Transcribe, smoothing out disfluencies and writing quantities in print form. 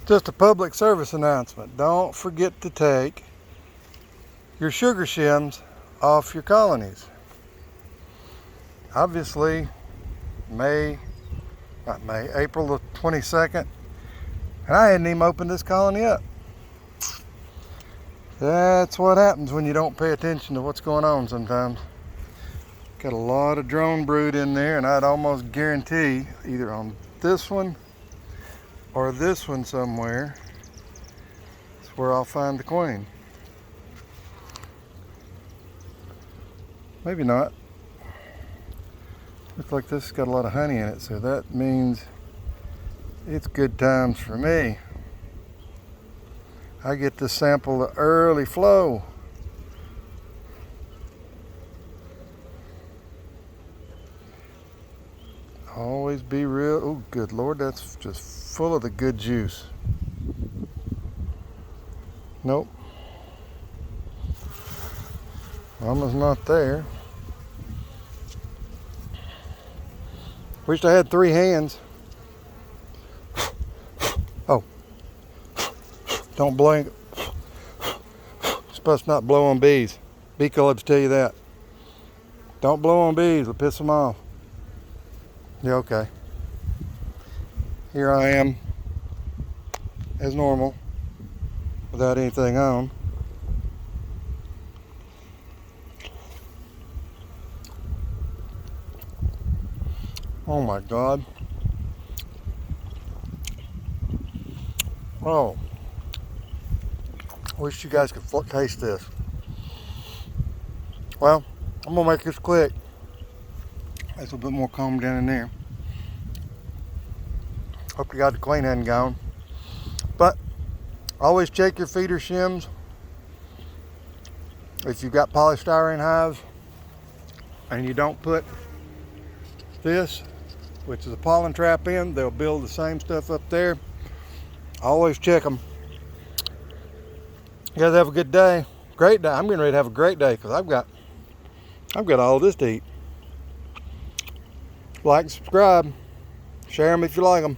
Just a public service announcement. Don't forget to take your sugar shims off your colonies. Obviously, April the 22nd, and I hadn't even opened this colony up. That's what happens when you don't pay attention to what's going on sometimes. Got a lot of drone brood in there, and I'd almost guarantee either on this one or this one somewhere is where I'll find the queen. Maybe not. Looks like this has got a lot of honey in it, so that means it's good times for me. I get to sample the early flow. Always be real. Oh, good Lord, that's just full of the good juice. Nope. Mama's not there. Wished I had 3 hands. Oh. Don't blink. You're supposed to not blow on bees. Bee clubs tell you that. Don't blow on bees, it'll piss them off. Yeah, okay. Here I am, as normal, without anything on. Oh my God. Oh. I wish you guys could taste this. Well, I'm gonna make this quick. That's a little bit more calm down in there. Hope you got the queen hadn't gone. But always check your feeder shims. If you've got polystyrene hives and you don't put this, which is a pollen trap, in, they'll build the same stuff up there. Always check them. You guys have a good day. Great day. I'm getting ready to have a great day because I've got all this to eat. Like and subscribe. Share them if you like them.